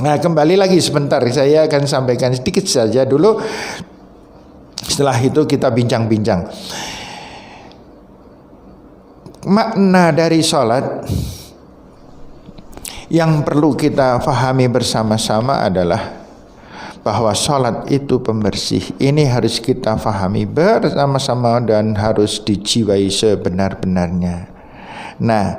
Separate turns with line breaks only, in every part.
Nah, kembali lagi sebentar, saya akan sampaikan sedikit saja dulu. Setelah itu kita bincang-bincang. Makna dari sholat yang perlu kita fahami bersama-sama adalah bahwa sholat itu pembersih. Ini harus kita fahami bersama-sama dan harus dijiwai sebenar-benarnya. Nah,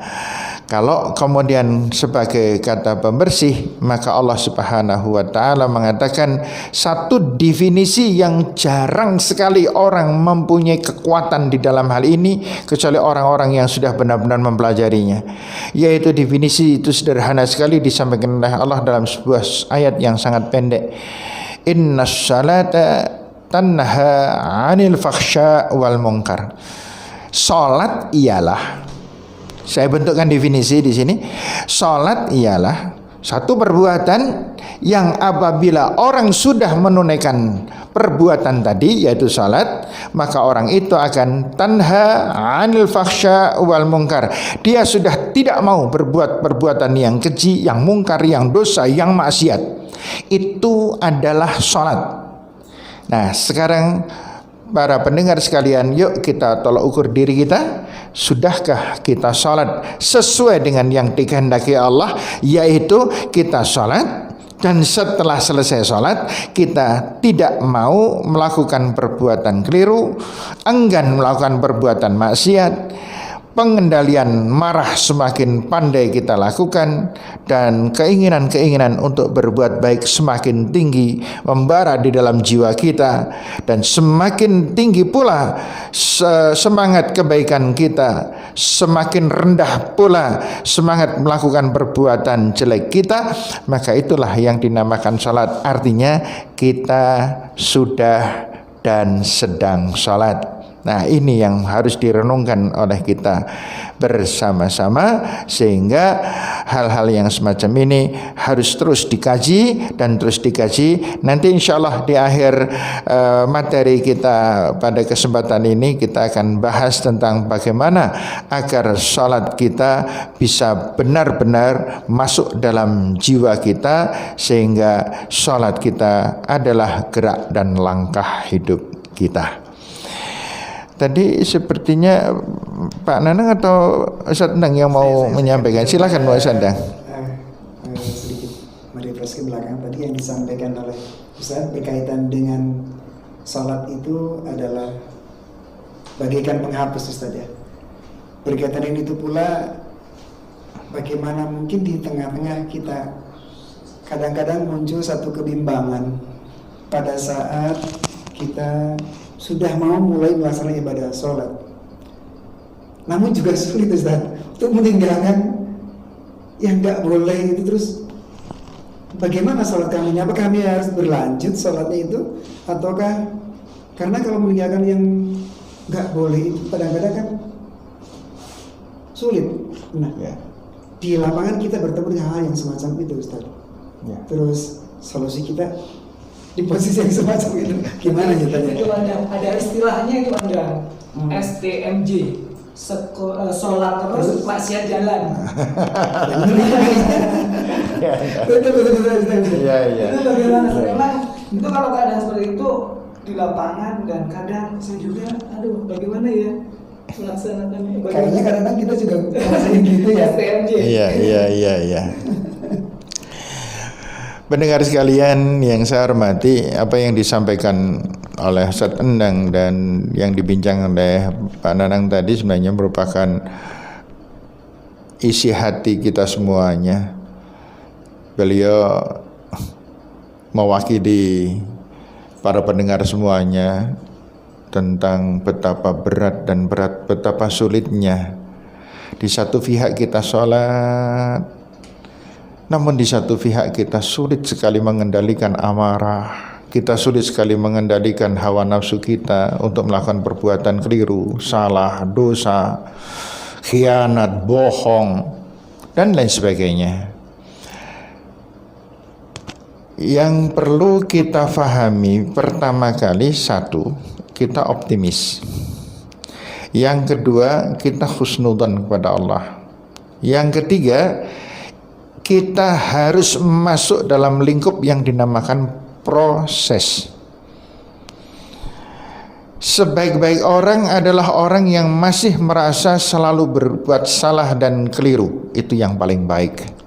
kalau kemudian sebagai kata pembersih, maka Allah Subhanahu wa ta'ala mengatakan satu definisi yang jarang sekali orang mempunyai kekuatan di dalam hal ini kecuali orang-orang yang sudah benar-benar mempelajarinya, yaitu definisi itu sederhana sekali disampaikan oleh Allah dalam sebuah ayat yang sangat pendek. Innas salata tanha 'anil fakhsya wal munkar. Salat ialah, saya bentukkan definisi di sini. Salat ialah satu perbuatan yang apabila orang sudah menunaikan perbuatan tadi, yaitu salat, maka orang itu akan tanha 'anil fakhsya wal munkar. Dia sudah tidak mau berbuat perbuatan yang keji, yang mungkar, yang dosa, yang maksiat. Itu adalah salat. Nah, sekarang para pendengar sekalian, yuk kita tolak ukur diri kita. Sudahkah kita salat sesuai dengan yang dikehendaki Allah, yaitu kita salat dan setelah selesai salat kita tidak mau melakukan perbuatan keliru, enggan melakukan perbuatan maksiat, pengendalian marah semakin pandai kita lakukan, dan keinginan-keinginan untuk berbuat baik semakin tinggi membara di dalam jiwa kita, dan semakin tinggi pula semangat kebaikan kita, semakin rendah pula semangat melakukan perbuatan jelek kita. Maka itulah yang dinamakan salat. Artinya kita sudah dan sedang salat. Nah, ini yang harus direnungkan oleh kita bersama-sama, sehingga hal-hal yang semacam ini harus terus dikaji dan terus dikaji. Nanti insya Allah di akhir materi kita pada kesempatan ini kita akan bahas tentang bagaimana agar salat kita bisa benar-benar masuk dalam jiwa kita, sehingga salat kita adalah gerak dan langkah hidup kita. Tadi sepertinya Pak Nanang atau Ustaz Endang yang mau menyampaikan. Silakan Pak Ustaz Endang.
Sedikit merefresh ke belakang. Tadi yang disampaikan oleh Ustaz berkaitan dengan salat itu adalah bagaikan penghapus, Ustaz ya. Berkaitan dengan itu pula, bagaimana mungkin di tengah-tengah kita kadang-kadang muncul satu kebimbangan pada saat kita sudah mau mulai melaksanakan ibadah sholat, namun juga sulit, Ustaz, untuk meninggalkan yang nggak boleh itu. Terus bagaimana sholat kami? Apakah kami harus berlanjut sholatnya itu, ataukah karena kalau meninggalkan yang nggak boleh itu kadang-kadang kan sulit. Nah, di lapangan kita bertemu dengan hal yang semacam itu, Ustaz. Terus solusi kita di posisi yang semacam itu gimana ceritanya?
Itu ada istilahnya itu ada STMJ, sholat terus maksiat jalan.
Betul.
Itu bagaimana? Memang itu kalau keadaan seperti itu di lapangan, dan kadang saya juga, aduh bagaimana ya melaksanakannya.
Kayaknya kadang-kadang kita juga ngerasain gitu ya.
STMJ.
Iya. Pendengar sekalian yang saya hormati, apa yang disampaikan oleh Ustaz Endang dan yang dibincang oleh Pak Nanang tadi sebenarnya merupakan isi hati kita semuanya. Beliau mewakili para pendengar semuanya tentang betapa berat dan betapa sulitnya. Di satu pihak kita sholat, namun di satu pihak kita sulit sekali mengendalikan amarah. Kita sulit sekali mengendalikan hawa nafsu kita untuk melakukan perbuatan keliru, salah, dosa, khianat, bohong, dan lain sebagainya. Yang perlu kita fahami pertama kali, satu, kita optimis. Yang kedua, kita husnudzon kepada Allah. Yang ketiga, kita harus masuk dalam lingkup yang dinamakan proses. Sebaik-baik orang adalah orang yang masih merasa selalu berbuat salah dan keliru. Itu yang paling baik.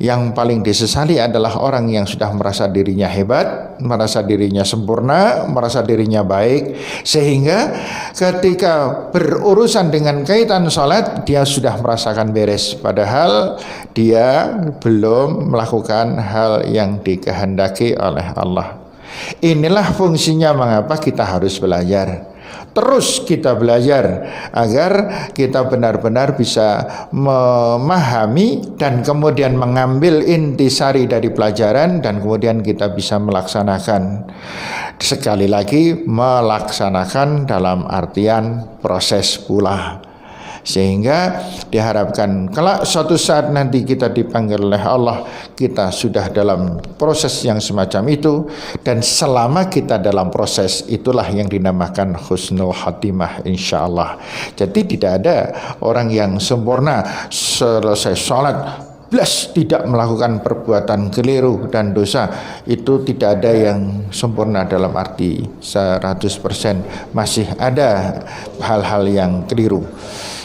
Yang paling disesali adalah orang yang sudah merasa dirinya hebat, merasa dirinya sempurna, merasa dirinya baik, sehingga ketika berurusan dengan kaitan sholat dia sudah merasakan beres, padahal dia belum melakukan hal yang dikehendaki oleh Allah. Inilah fungsinya mengapa kita harus belajar. Terus kita belajar agar kita benar-benar bisa memahami dan kemudian mengambil intisari dari pelajaran, dan kemudian kita bisa melaksanakan. Sekali lagi, melaksanakan dalam artian proses pula. Sehingga diharapkan kelak suatu saat nanti kita dipanggil oleh Allah, kita sudah dalam proses yang semacam itu, dan selama kita dalam proses itulah yang dinamakan husnul khatimah insyaallah. Jadi tidak ada orang yang sempurna selesai sholat belas tidak melakukan perbuatan keliru dan dosa. Itu tidak ada yang sempurna dalam arti 100%, masih ada hal-hal yang keliru.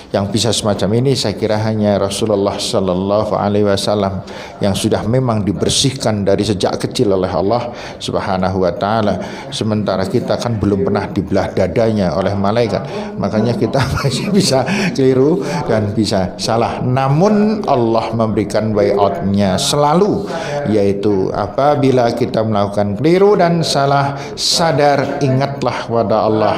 Yang bisa semacam ini saya kira hanya Rasulullah Sallallahu Alaihi Wasallam yang sudah memang dibersihkan dari sejak kecil oleh Allah Subhanahu Wa Taala. Sementara kita kan belum pernah dibelah dadanya oleh malaikat, makanya kita masih bisa keliru dan bisa salah. Namun Allah memberikan way out-nya selalu, yaitu apabila kita melakukan keliru dan salah, sadar, ingatlah pada Allah.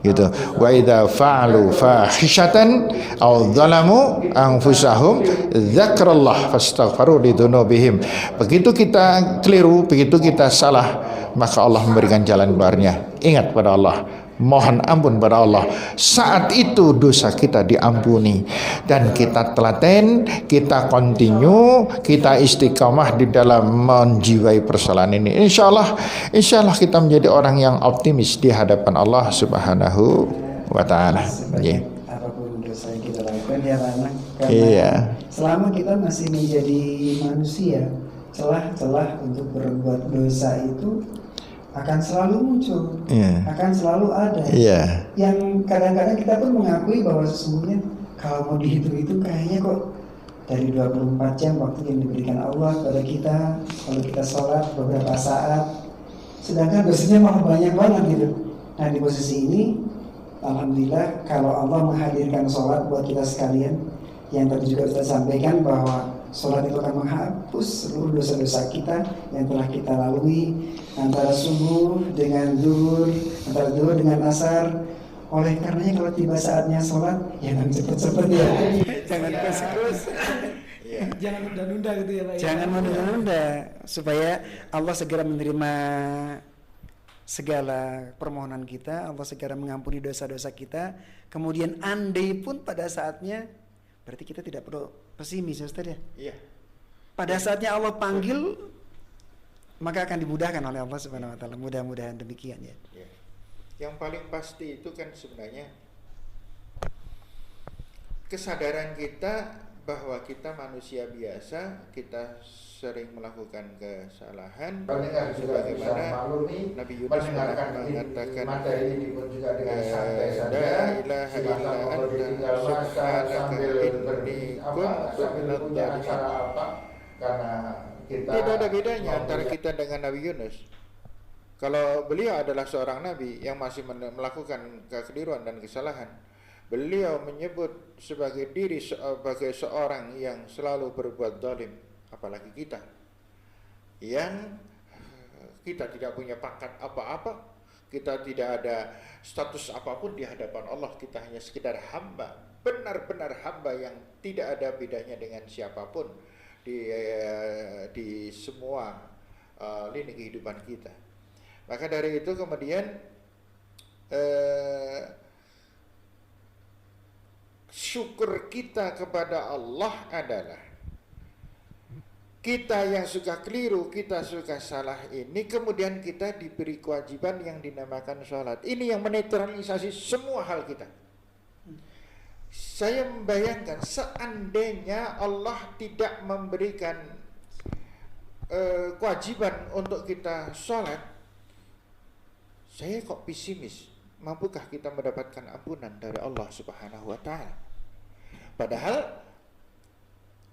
Gitu. Wa idza fa'alu fahishatan aw dzalamu anfusahum dzakrallah fastaghfiru lidzunubihim. Begitu kita keliru, begitu kita salah, maka Allah memberikan jalan keluarnya. Ingat pada Allah, mohon ampun pada Allah. Saat itu dosa kita diampuni, dan kita telaten, kita continue, kita istiqamah di dalam menjiwai persoalan ini. Insya Allah kita menjadi orang yang optimis di hadapan Allah Subhanahu wa Ta'ala.
Apapun dosa yang kita lakukan ya karena selama kita masih menjadi manusia, celah-celah untuk berbuat dosa itu akan selalu muncul, akan selalu ada. Yang kadang-kadang kita pun mengakui bahwa sesungguhnya kalau mau dihitung itu kayaknya kok dari 24 jam waktu yang diberikan Allah kepada kita, kalau kita sholat beberapa saat, sedangkan dosanya malah banyak banget gitu. Nah di posisi ini, alhamdulillah kalau Allah menghadirkan sholat buat kita sekalian, yang tadi juga kita sampaikan bahwa sholat itu akan menghapus seluruh dosa-dosa kita yang telah kita lalui antara subuh dengan zuhur, antara zuhur dengan asar. Oleh karenanya kalau tiba saatnya sholat, ya jangan cepet-cepet ya, jangan terus-terus,
jangan nunda-nunda gitu ya Pak.
Jangan menunda, supaya Allah segera menerima segala permohonan kita, Allah segera mengampuni dosa-dosa kita. Kemudian andai pun pada saatnya, berarti kita tidak perlu pesimis Ustaz ya. Pada saatnya Allah panggil, maka akan dimudahkan oleh Allah Subhanahu Wa Taala. Mudah-mudahan demikian ya.
Yang paling pasti itu kan sebenarnya kesadaran kita bahwa kita manusia biasa, kita sering melakukan kesalahan. Sebagaimana Nabi Yunus mengatakan, La ilaha illa anta subhanaka inni kuntu minadh dhalimin. Tidak ada bedanya antara kita dengan Nabi Yunus. Kalau beliau adalah seorang nabi yang masih melakukan kekeliruan dan kesalahan, beliau menyebut sebagai diri sebagai seorang yang selalu berbuat zalim. Apalagi kita yang kita tidak punya pangkat apa-apa, kita tidak ada status apapun di hadapan Allah, kita hanya sekedar hamba, benar-benar hamba yang tidak ada bedanya dengan siapapun di semua lini kehidupan kita. Maka dari itu kemudian syukur kita kepada Allah adalah kita yang suka keliru, kita suka salah ini, kemudian kita diberi kewajiban yang dinamakan sholat. Ini yang menetralisasi semua hal kita. Saya membayangkan seandainya Allah tidak memberikan kewajiban untuk kita sholat, saya kok pesimis. Mampukah kita mendapatkan ampunan dari Allah Subhanahu wa Ta'ala? Padahal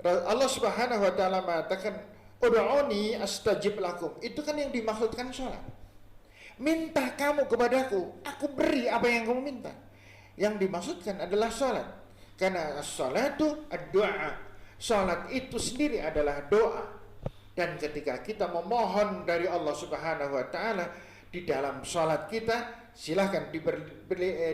Allah Subhanahu wa Ta'ala mengatakan, ud'uni astajib lakum. Itu kan yang dimaksudkan sholat. Minta kamu kepadaku, aku beri apa yang kamu minta. Yang dimaksudkan adalah sholat. Karena sholatu ad-du'a. Sholat itu sendiri adalah doa. Dan ketika kita memohon dari Allah Subhanahu wa Ta'ala di dalam sholat kita, silahkan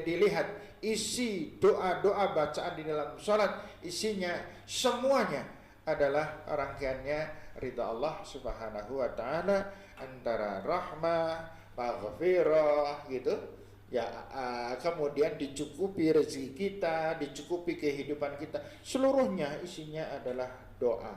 dilihat isi doa-doa bacaan di dalam sholat, isinya semuanya adalah rangkaiannya ridha Allah Subhanahu wa Ta'ala, antara rahmah, maghfirah gitu ya, kemudian dicukupi rezeki kita, dicukupi kehidupan kita, seluruhnya isinya adalah doa.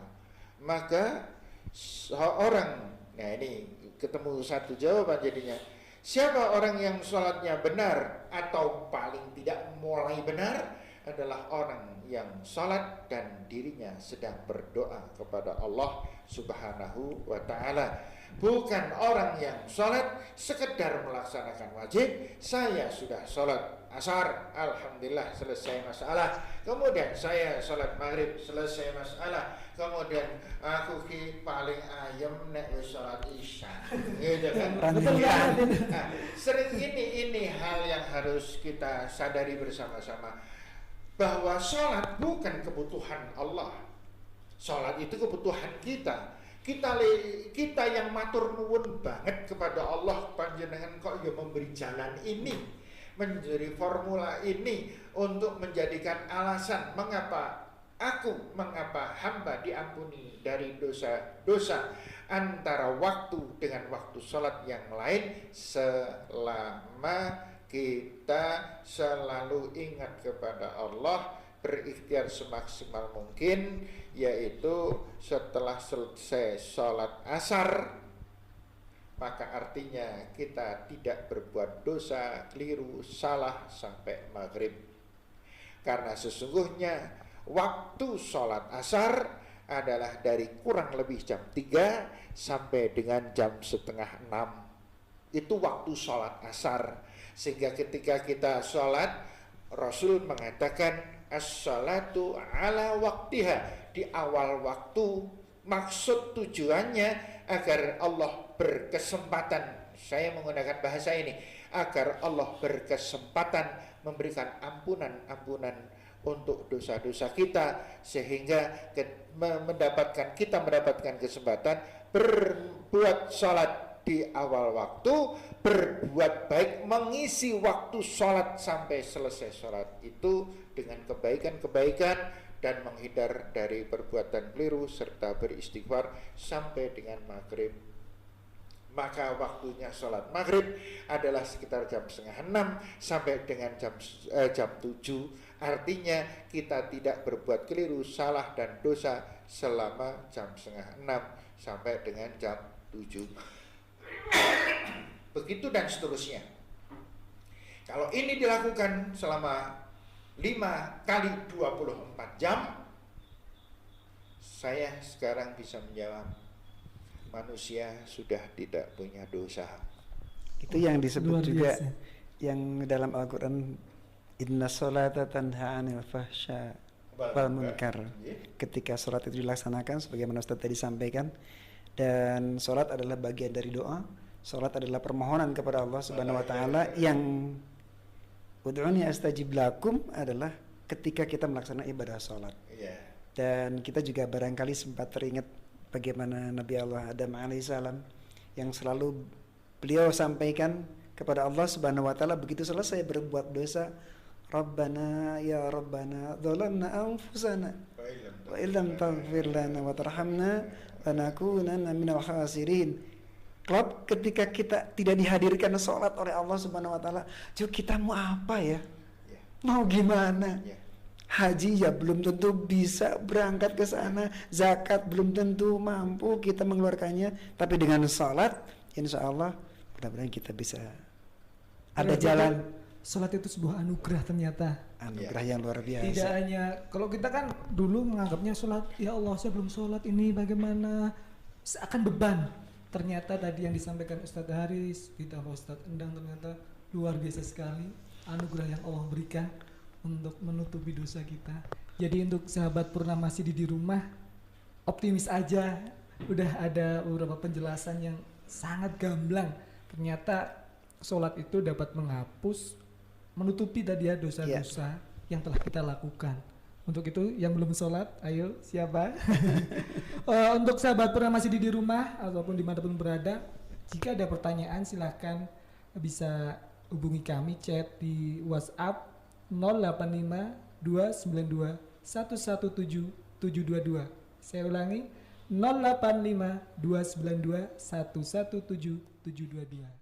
Maka seorang, nah ini ketemu satu jawaban jadinya, siapa orang yang sholatnya benar atau paling tidak mulai benar adalah orang yang sholat dan dirinya sedang berdoa kepada Allah Subhanahu wa Ta'ala. Bukan orang yang sholat sekedar melaksanakan wajib. Saya sudah sholat asar, alhamdulillah selesai masalah. Kemudian saya sholat maghrib, selesai masalah. Kemudian aku paling ayam nek sholat isya, gitu kan? Nah, sering ini hal yang harus kita sadari bersama-sama, bahwa sholat bukan kebutuhan Allah. Sholat itu kebutuhan kita. Kita yang matur nuwun banget kepada Allah, panjenengan kok ya memberi jalan ini, menjadi formula ini untuk menjadikan alasan mengapa hamba diampuni dari dosa-dosa antara waktu dengan waktu sholat yang lain, selama kita selalu ingat kepada Allah, berikhtiar semaksimal mungkin, yaitu setelah selesai sholat asar, maka artinya kita tidak berbuat dosa, keliru, salah sampai maghrib. Karena sesungguhnya waktu sholat asar adalah dari kurang lebih jam 3 sampai dengan jam setengah 6. Itu waktu sholat asar. Sehingga ketika kita sholat, Rasul mengatakan as-salatu ala waktiha, di awal waktu. Maksud tujuannya agar Allah berkesempatan, saya menggunakan bahasa ini, agar Allah berkesempatan memberikan ampunan untuk dosa-dosa kita, sehingga kita mendapatkan kesempatan berbuat sholat di awal waktu, berbuat baik, mengisi waktu sholat sampai selesai sholat itu dengan kebaikan-kebaikan, dan menghindar dari perbuatan keliru serta beristighfar sampai dengan maghrib. Maka waktunya sholat maghrib adalah sekitar jam setengah 6 sampai dengan jam 7. Artinya kita tidak berbuat keliru, salah dan dosa selama jam setengah 6 sampai dengan jam 7. Begitu dan seterusnya. Kalau ini dilakukan selama 5 kali 24 jam, saya sekarang bisa menjawab, manusia sudah tidak punya dosa.
Itu yang disebut juga yang dalam Al-Quran, inna sholata tanha 'anil fahsya wal munkar. Ketika sholat itu dilaksanakan sebagaimana Ustaz tadi sampaikan, dan sholat adalah bagian dari doa. Sholat adalah permohonan kepada Allah Subhanahu wa Ta'ala. Yang ud'uni astajib lakum adalah ketika kita melaksanakan ibadah sholat. Dan kita juga barangkali sempat teringat bagaimana Nabi Allah Adam alaihissalam yang selalu beliau sampaikan kepada Allah Subhanahu wa Ta'ala begitu selesai berbuat dosa, Rabbana ya Rabbana dzalamna anfusana wa illam taghfir lana wa tarhamna lanakunanna minal khasirin. Klub ketika kita tidak dihadirkan sholat oleh Allah Subhanahu wa Ta'ala, kita mau apa ya? Mau gimana? Haji ya belum tentu bisa berangkat ke sana, zakat belum tentu mampu kita mengeluarkannya, tapi dengan sholat insya Allah mudah-mudahan kita bisa ada jalan
sholat itu sebuah anugerah ternyata.
Anugerah yang luar biasa.
Tidak hanya, kalau kita kan dulu menganggapnya sholat, ya Allah saya belum sholat ini bagaimana, seakan beban. Ternyata tadi yang disampaikan Ustadz Haris, ditambah Ustadz Endang, ternyata luar biasa sekali anugerah yang Allah berikan untuk menutupi dosa kita. Jadi untuk sahabat Purnamasi di rumah, optimis aja, udah ada beberapa penjelasan yang sangat gamblang. Ternyata sholat itu dapat menghapus, menutupi tadi ya dosa-dosa yang telah kita lakukan. Untuk itu yang belum sholat, ayo siapa? Untuk sahabat Purnamasi di rumah ataupun dimanapun berada, jika ada pertanyaan silahkan bisa hubungi kami, chat di WhatsApp 085 292 117 722. Saya ulangi 085 292 117 722.